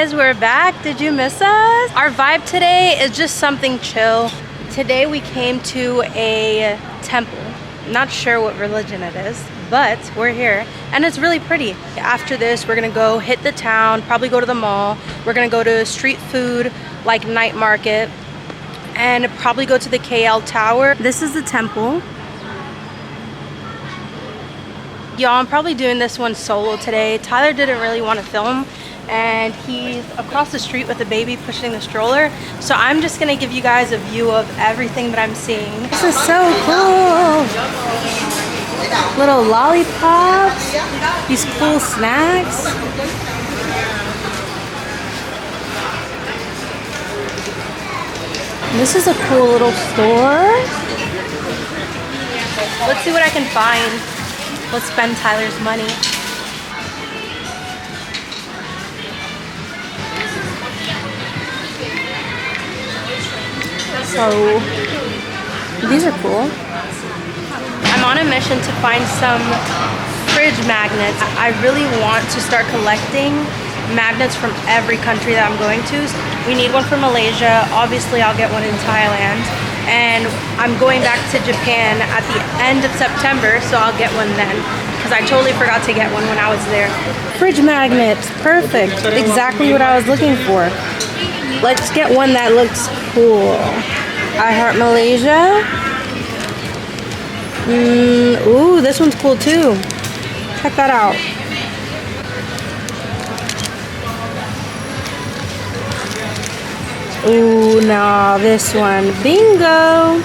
guys, we're back. Did you miss us? Our vibe today is just something chill. Today we came to a temple. Not sure what religion it is, but we're here and it's really pretty. After this, we're gonna go hit the town, probably go to the mall. We're gonna go to street food, like night market, and probably go to the KL Tower. This is the temple. Y'all, I'm probably doing this one solo today. Tyler didn't really want to film and he's across the street with a baby pushing the stroller. So I'm just gonna give you guys a view of everything that I'm seeing. This is so cool. Little lollipops, these cool snacks. This is a cool little store. Let's see what I can find. Let's spend Tyler's money. So, these are cool. I'm on a mission to find some fridge magnets. I really want to start collecting magnets from every country that I'm going to. We need one for Malaysia. Obviously, I'll get one in Thailand. And I'm going back to Japan at the end of September, so I'll get one then. Because I totally forgot to get one when I was there. Fridge magnets, perfect. Exactly what I was looking for. Let's get one that looks cool. I Heart Malaysia. Ooh, this one's cool too. Check that out. Ooh, no, this one. Bingo!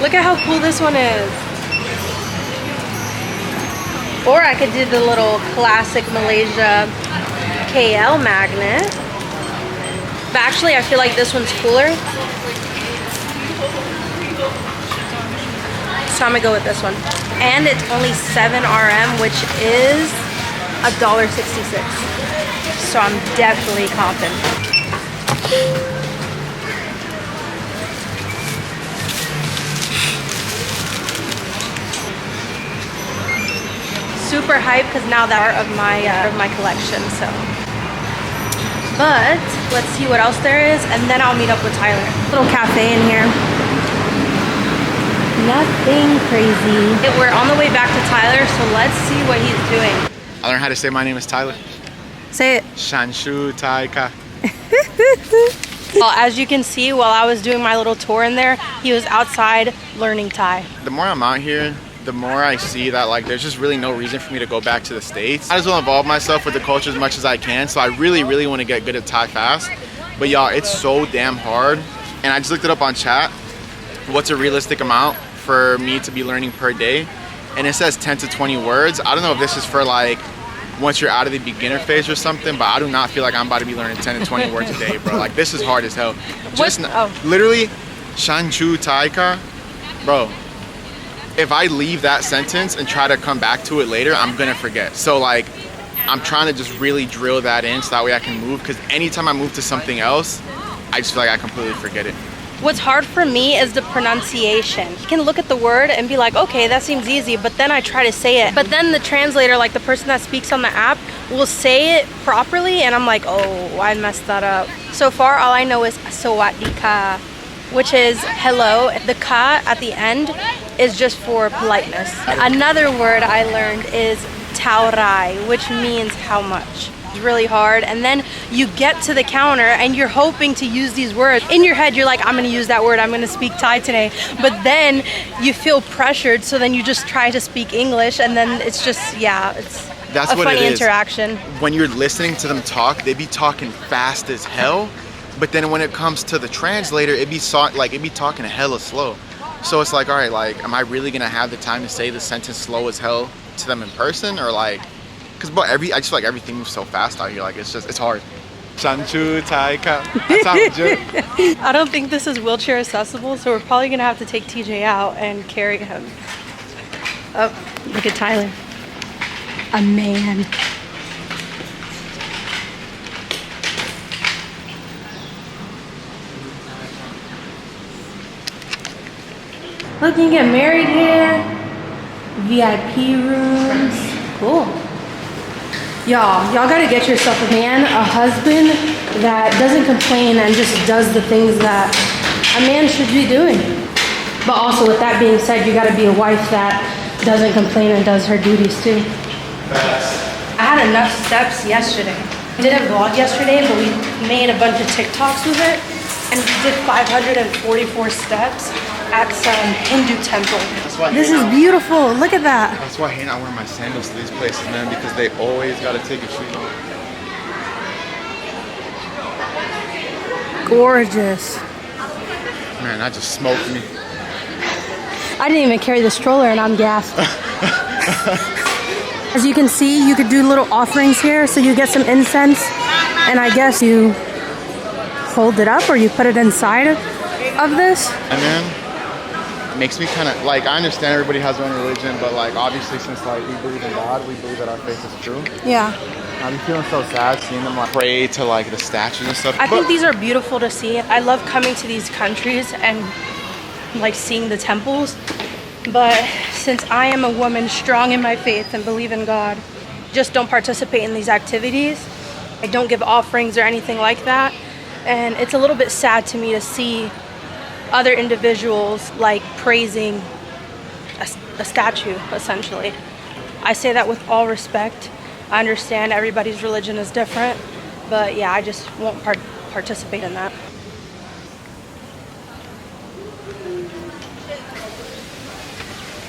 Look at how cool this one is. Or I could do the little classic Malaysia KL magnet. But actually, I feel like this one's cooler. So I'm gonna go with this one. And it's only 7 RM, which is $1.66. So I'm definitely confident. Super hyped because now they're part of my collection. So, but let's see what else there is, and then I'll meet up with Tyler. Little cafe in here. Nothing crazy. We're on the way back to Tyler, so let's see what he's doing. I learned how to say my name is Tyler. Say it. Shanshu Taika. Well, as you can see, while I was doing my little tour in there, he was outside learning Thai. The more I'm out here, the more I see that like there's just really no reason for me to go back to the States. I just want to involve myself with the culture as much as I can, so I really want to get good at Thai fast. But y'all, it's so damn hard. And I just looked it up on chat. What's a realistic amount for me to be learning per day? And it says 10 to 20 words. I don't know if this is for like once you're out of the beginner phase or something, but I do not feel like I'm about to be learning 10 to 20 words a day, bro. Like, this is hard as hell. Just literally, Shanchu Taika, bro. If I leave that sentence and try to come back to it later, I'm gonna forget. So like, I'm trying to just really drill that in so that way I can move, because anytime I move to something else, I just feel like I completely forget it. What's hard for me is the pronunciation. You can look at the word and be like, okay, that seems easy, but then I try to say it. But then the translator, like the person that speaks on the app, will say it properly, and I'm like, oh, I messed that up. So far, all I know is Sawadee ka, which is hello. The ka at the end is just for politeness. Another word I learned is taurai, which means how much. Really hard, and then you get to the counter and you're hoping to use these words. In your head, you're like, I'm gonna use that word, I'm gonna speak Thai today. But then you feel pressured, so then you just try to speak English, and then it's just, yeah, that's a funny interaction. When you're listening to them talk, they be talking fast as hell, but then when it comes to the translator, it be talking hella slow. So it's like, all right, like, am I really gonna have the time to say the sentence slow as hell to them in person, or like? Because I just feel like everything moves so fast out here. Like, it's hard. Shanchu Taika. That sounds good. I don't think this is wheelchair accessible, so we're probably gonna have to take TJ out and carry him. Oh, look at Tyler. A man. Look, you can get married here. VIP rooms. Cool. Y'all gotta get yourself a man, a husband that doesn't complain and just does the things that a man should be doing. But also with that being said, you gotta be a wife that doesn't complain and does her duties too. I had enough steps yesterday. We did a vlog yesterday, but we made a bunch of TikToks with it, and we did 544 steps at some Hindu temple. This is beautiful. Look at that. That's why I hate not wearing my sandals to these places, man, because they always gotta take your shoes off. Gorgeous. Man, that just smoked me. I didn't even carry the stroller and I'm gassed. As you can see, you could do little offerings here, so you get some incense, and I guess you hold it up or you put it inside of this. And then it makes me kind of like, I understand everybody has their own religion, but like obviously since like we believe in God, we believe that our faith is true. Yeah. I've been feeling so sad seeing them like pray to like the statues and stuff. I think these are beautiful to see. I love coming to these countries and like seeing the temples. But since I am a woman strong in my faith and believe in God, just don't participate in these activities. I don't give offerings or anything like that. And it's a little bit sad to me to see other individuals like praising a statue, essentially. I say that with all respect. I understand everybody's religion is different, but yeah, I just won't participate in that.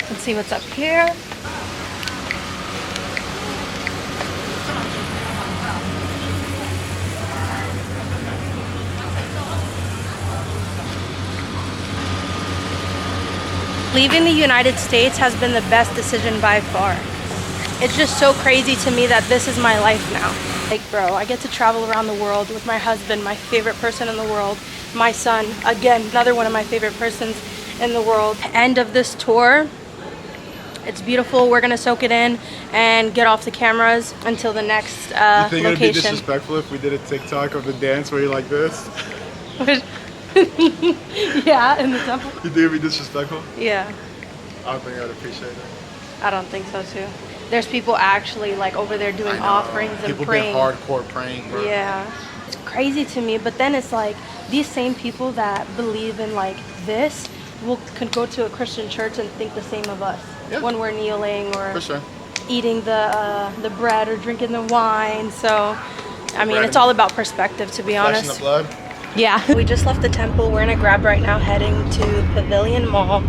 Let's see what's up here. Leaving the United States has been the best decision by far. It's just so crazy to me that this is my life now. Like, bro, I get to travel around the world with my husband, my favorite person in the world, my son, again, another one of my favorite persons in the world. End of this tour. It's beautiful. We're gonna soak it in and get off the cameras until the next You think location. it'd be disrespectful if we did a TikTok of the dance where you're like this? Yeah, in the temple. You think it'd be disrespectful? Yeah. I don't think I'd appreciate it. I don't think so too. There's people actually like over there doing offerings and people praying. People being hardcore praying, bro. Yeah. It's crazy to me, but then it's like these same people that believe in like this could go to a Christian church and think the same of us. Yeah. When we're kneeling or For sure. eating the bread or drinking the wine. So, I mean, it's all about perspective, to be honest. Flesh and the blood. Yeah. We just left the temple. We're in a grab right now heading to Pavilion Mall,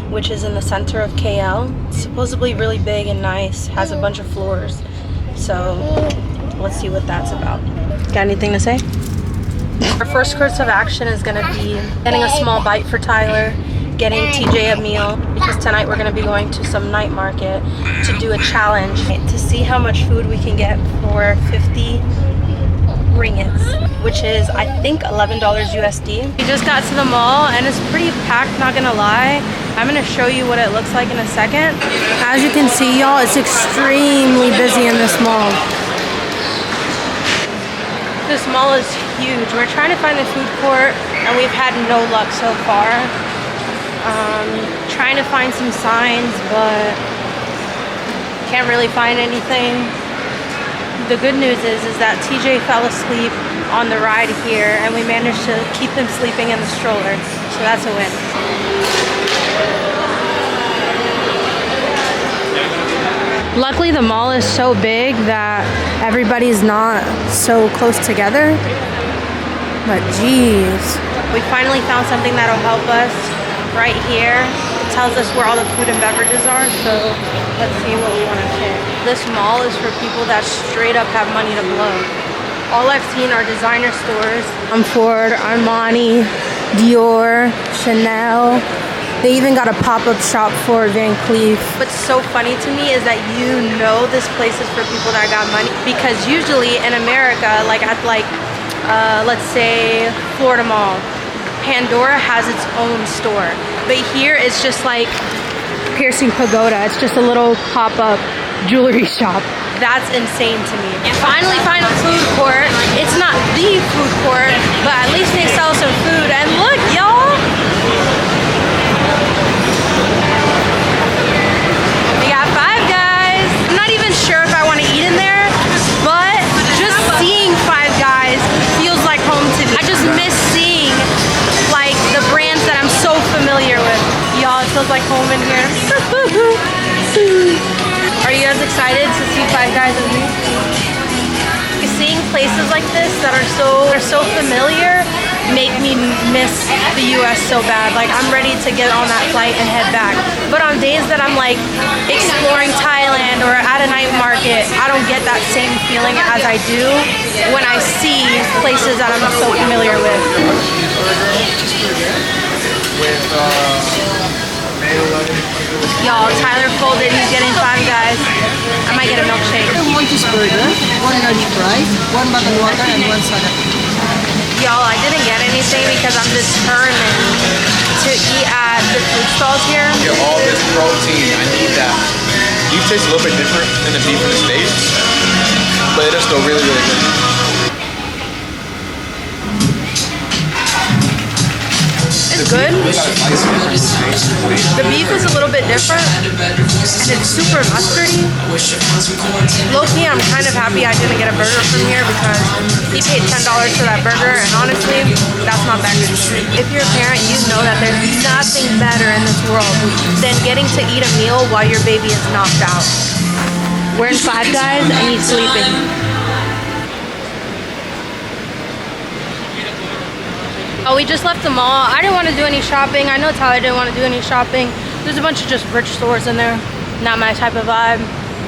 which is in the center of KL. It's supposedly really big and nice, has a bunch of floors. So let's see what that's about. Got anything to say? Our first course of action is gonna be getting a small bite for Tyler, getting TJ a meal, because tonight we're gonna be going to some night market to do a challenge to see how much food we can get for 50 ringgits, which is I think $11 USD. We just got to the mall and it's pretty packed, not gonna lie. I'm gonna show you what it looks like in a second. As you can see, y'all, it's extremely busy in this mall. This mall is huge. We're trying to find the food court and we've had no luck so far. Trying to find some signs, but can't really find anything. The good news is that TJ fell asleep on the ride here and we managed to keep him sleeping in the stroller. So that's a win. Luckily the mall is so big that everybody's not so close together. But geez. We finally found something that'll help us right here. It tells us where all the food and beverages are, so let's see what we want to pick. This mall is for people that straight up have money to blow. All I've seen are designer stores. Ford, Armani, Dior, Chanel. They even got a pop-up shop for Van Cleef. What's so funny to me is that you know this place is for people that got money, because usually in America, like at let's say Florida Mall, Pandora has its own store. But here it's just like Piercing Pagoda. It's just a little pop-up jewelry shop. That's insane to me. And finally find a food court. It's not the food court, but at least they sell some food. And look, y'all. We got Five Guys. I'm not even sure if I want to eat in there, but like home in here. Are you guys excited to see Five Guys with me? Seeing places like this that are so familiar make me miss the US so bad. Like, I'm ready to get on that flight and head back. But on days that I'm like exploring Thailand or at a night market, I don't get that same feeling as I do when I see places that I'm so familiar with. Y'all, Tyler folded, he's getting Five Guys. I might get a milkshake. One cheeseburger, one large fries, one bottled water, and one soda. Y'all, I didn't get anything because I'm determined to eat at the food stalls here. Get all this protein. I need that. Beef tastes a little bit different than the beef in the States, but it is still really, really good. It's good. The beef is a little bit different, and it's super mustardy. Low-key, I'm kind of happy I didn't get a burger from here because he paid $10 for that burger, and honestly, that's not that good. If you're a parent, you know that there's nothing better in this world than getting to eat a meal while your baby is knocked out. We're in Five Guys, and he's sleeping. Oh, we just left the mall. I didn't want to do any shopping. I know Tyler didn't want to do any shopping. There's a bunch of just rich stores in there. Not my type of vibe.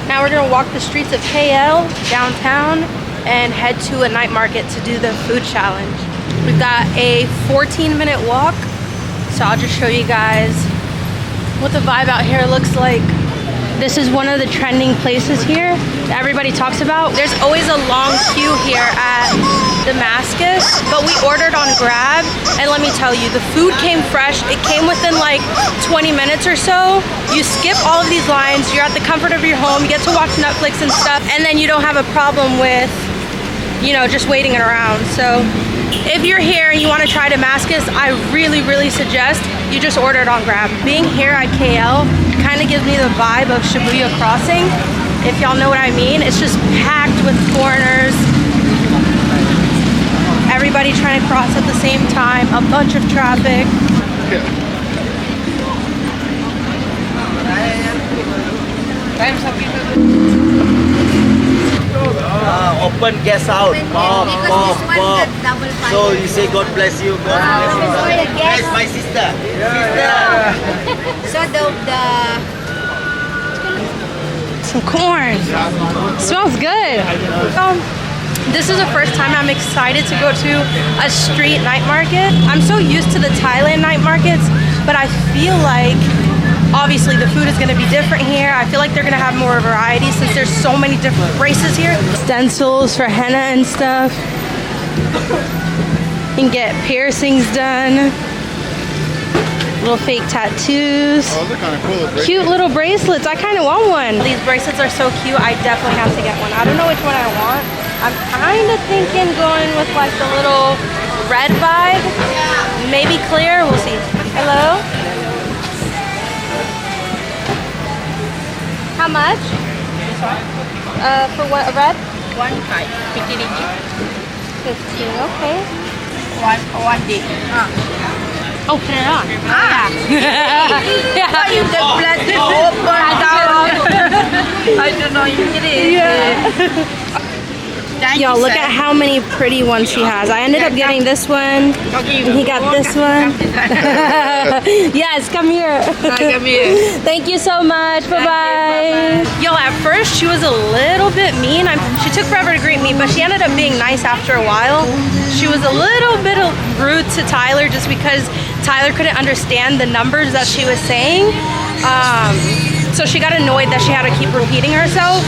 Now we're gonna walk the streets of KL, downtown, and head to a night market to do the food challenge. We've got a 14-minute walk, so I'll just show you guys what the vibe out here looks like. This is one of the trending places here that everybody talks about. There's always a long queue here at Damascus, but we ordered on Grab, and let me tell you, the food came fresh. It came within like 20 minutes or so. You skip all of these lines, you're at the comfort of your home, you get to watch Netflix and stuff, and then you don't have a problem with, you know, just waiting around. So if you're here and you want to try Damascus, I really, really suggest you just order it on Grab. Being here at KL kind of gives me the vibe of Shibuya Crossing, if y'all know what I mean. It's just packed with foreigners. Everybody trying to cross at the same time, a bunch of traffic. Open gas out. So you say God bless you. God bless you. That's my sister. So Some corn. Smells good. This is the first time I'm excited to go to a street night market. I'm so used to the Thailand night markets, but I feel like obviously the food is going to be different here. I feel like they're going to have more variety since there's so many different races here. Stencils for henna and stuff. You can get piercings done. Little fake tattoos. Oh, those are kind of cool. Cute little bracelets. I kind of want one. These bracelets are so cute. I definitely have to get one. I don't know which one I want. I'm kind of thinking going with like the little red vibe. Maybe clear. We'll see. Hello? How much? For what? A red? 1 type, 50 ringgit. 15. Okay. One day. Oh, put it on. Oh, you can blend it open down. I don't know, you get it. Yeah. Yo, look at how many pretty ones she has. I ended up getting this one. And he got this one. Yes, come here. Come here. Thank you so much. Bye-bye. Yo, at first she was a little bit mean. She took forever to greet me, but she ended up being nice after a while. She was a little bit rude to Tyler just because Tyler couldn't understand the numbers that she was saying. So she got annoyed that she had to keep repeating herself.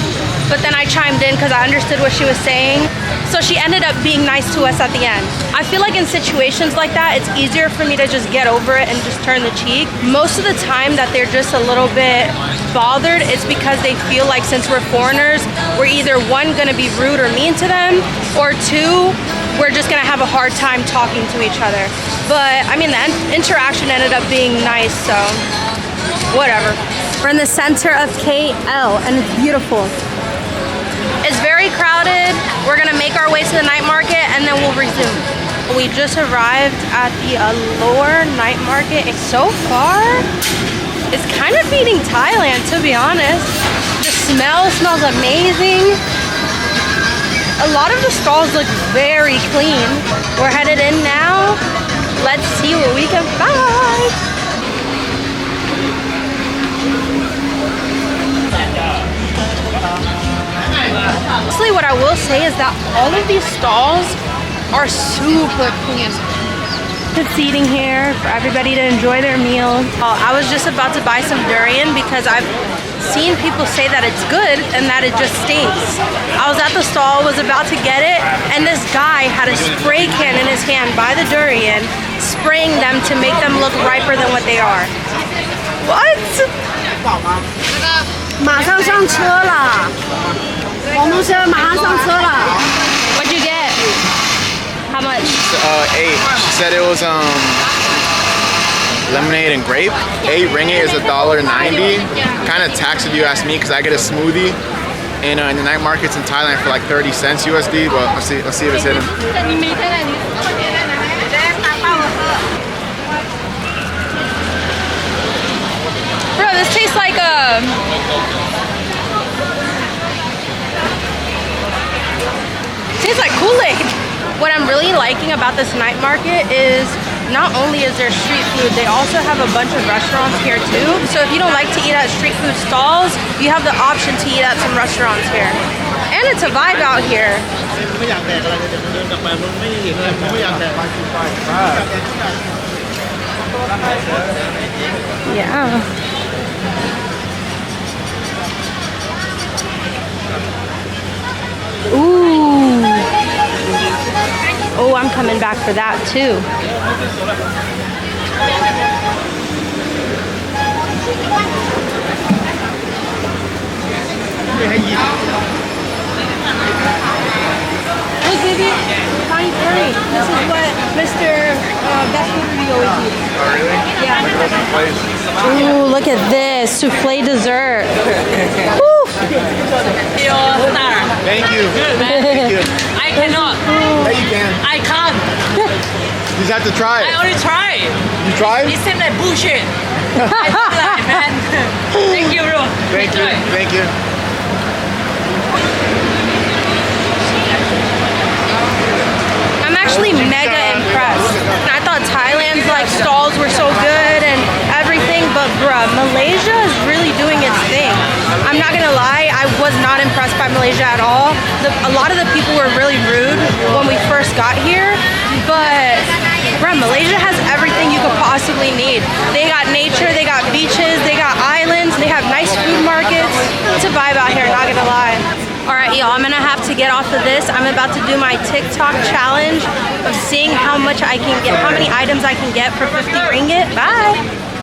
But then I chimed in because I understood what she was saying. So she ended up being nice to us at the end. I feel like in situations like that, it's easier for me to just get over it and just turn the cheek. Most of the time that they're just a little bit bothered, it's because they feel like since we're foreigners, we're either one, gonna be rude or mean to them, or two, we're just gonna have a hard time talking to each other. But I mean, the interaction ended up being nice, so whatever. We're in the center of KL and it's beautiful. It's very crowded. We're gonna make our way to the night market and then we'll resume. We just arrived at the Allure night market. It's so far. It's kind of beating Thailand, to be honest. The smell smells amazing. A lot of the stalls look very clean. We're headed in now. Let's see what we can find. Honestly, what I will say is that all of these stalls are super clean. Good seating here for everybody to enjoy their meal. I was just about to buy some durian because I've seen people say that it's good and that it just stinks. I was at the stall, was about to get it, and this guy had a spray can in his hand by the durian, spraying them to make them look riper than what they are. What? 马上上车了，我们现在马上上车了。 What'd you get? How much? 8. She said it was lemonade and grape. 8 ringgit is $1.90. Kind of tax if you ask me, because I get a smoothie in the night markets in Thailand for like 30 cents USD. But let's see if it's hidden. Bro, this tastes like tastes like Kool-Aid. What I'm really liking about this night market is not only is there street food, they also have a bunch of restaurants here too. So if you don't like to eat at street food stalls, you have the option to eat at some restaurants here. And it's a vibe out here. Yeah. Ooh. Oh, I'm coming back for that too. Look, baby, Thai curry. This is what Mr. That's what we always eat. Oh, really? Yeah. Ooh, look at this souffle dessert. Woo. Thank you. Thank you. I cannot. Yeah, you can. I can't. You just have to try I it. only try. You tried? It seems like bullshit. I don't like, man. Thank you, bro. Thank you. Thank you. I'm actually mega impressed. I thought Thailand's like stalls were so good and everything, but bruh, Malaysia is really doing its thing. I'm not gonna lie, I was not impressed by Malaysia at all. A lot of the people were really rude when we first got here, but bruh, Malaysia has everything you could possibly need. They got nature, they got beaches, they got islands, they have nice food markets. It's a vibe out here, not gonna lie. All right, y'all, I'm gonna have to get off of this. I'm about to do my TikTok challenge of seeing how much I can get, how many items I can get for 50 ringgit. Bye.